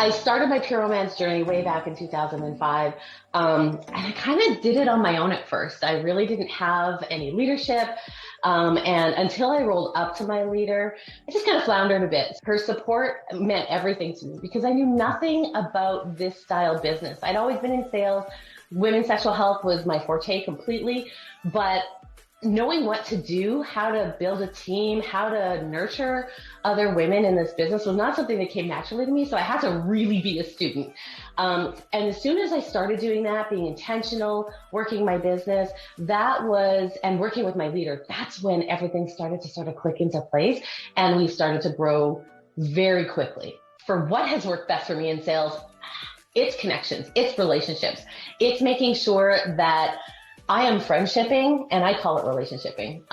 I started my pure romance journey way back in 2005. And I kind of did it on my own at first. I really didn't have any leadership. And until I rolled up to my leader, I just kind of floundered a bit. Her support meant everything to me because I knew nothing about this style business. I'd always been in sales. Women's sexual health was my forte completely, but knowing what to do, how to build a team, how to nurture other women in this business was not something that came naturally to me. So I had to really be a student. And as soon as I started doing that, being intentional, working my business, and working with my leader, that's when everything started to sort of click into place. And we started to grow very quickly. For what has worked best for me in sales, it's connections, it's relationships, it's making sure that I am friendshipping, and I call it relationshiping.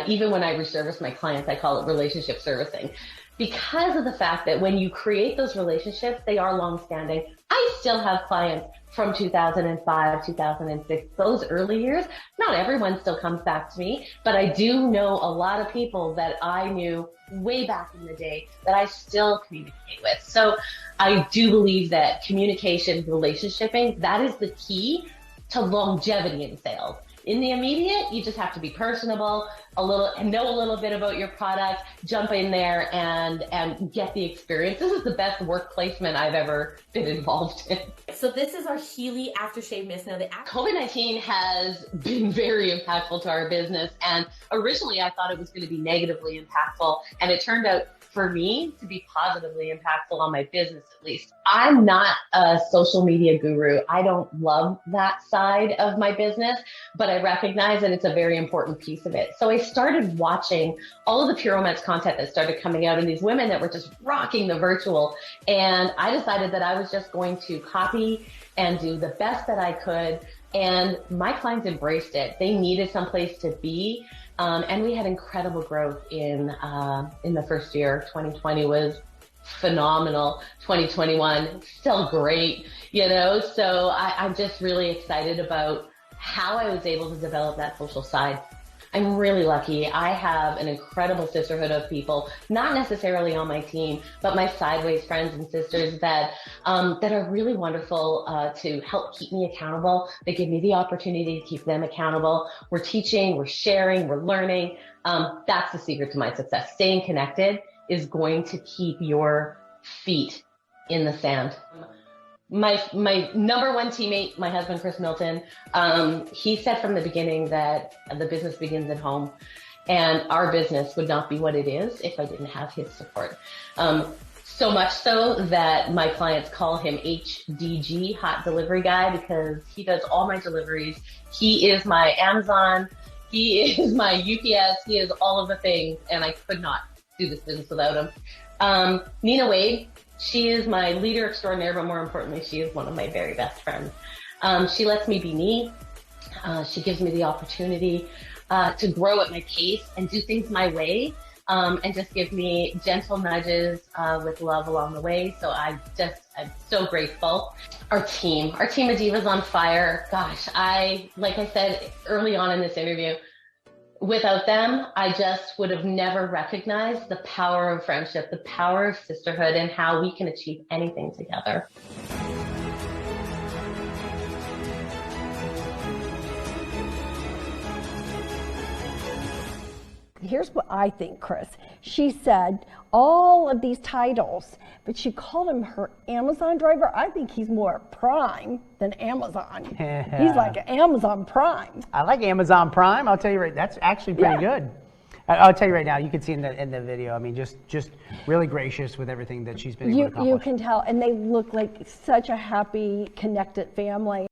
Even when I reservice my clients, I call it relationship servicing, because of the fact that when you create those relationships, they are long-standing. I still have clients from 2005, 2006, those early years. Not everyone still comes back to me, but I do know a lot of people that I knew way back in the day that I still communicate with. So I do believe that communication, relationshiping, that is the key to longevity in sales. In the immediate, you just have to be personable, know a little bit about your product, jump in there and get the experience. This is the best work placement I've ever been involved in. So this is our Healy aftershave mist. Now, COVID-19 has been very impactful to our business, and originally I thought it was going to be negatively impactful, and it turned out for me to be positively impactful on my business, at least. I'm not a social media guru. I don't love that side of my business, but I recognize that it's a very important piece of it. So I started watching all of the pure romance content that started coming out, and these women that were just rocking the virtual. And I decided that I was just going to copy and do the best that I could. And my clients embraced it. They needed some place to be. And we had incredible growth in the first year. 2020 was phenomenal. 2021, still great, So I'm just really excited about how I was able to develop that social side. I'm really lucky. I have an incredible sisterhood of people, not necessarily on my team, but my sideways friends and sisters that are really wonderful to help keep me accountable. They give me the opportunity to keep them accountable. We're teaching, we're sharing, we're learning. That's the secret to my success. Staying connected is going to keep your feet in the sand. My number one teammate, my husband, Chris Milton, he said from the beginning that the business begins at home, and our business would not be what it is if I didn't have his support. So much so that my clients call him HDG, Hot Delivery Guy, because he does all my deliveries. He is my Amazon. He is my UPS. He is all of the things, and I could not do this business without him. Nina Wade. She is my leader extraordinaire, but more importantly, she is one of my very best friends. She lets me be me. She gives me the opportunity to grow at my pace and do things my way, and just give me gentle nudges with love along the way. So I'm so grateful. Our team of divas on fire. Gosh, like I said early on in this interview, without them, I just would have never recognized the power of friendship, the power of sisterhood, and how we can achieve anything together. Here's what I think, Chris. She said all of these titles, but she called him her Amazon driver. I think he's more Prime than Amazon. He's like Amazon Prime. I like Amazon Prime. I'll tell you right, that's actually pretty good. I'll tell you right now, you can see in the video, I mean, just really gracious with everything that she's been able to accomplish. You can tell, and they look like such a happy, connected family.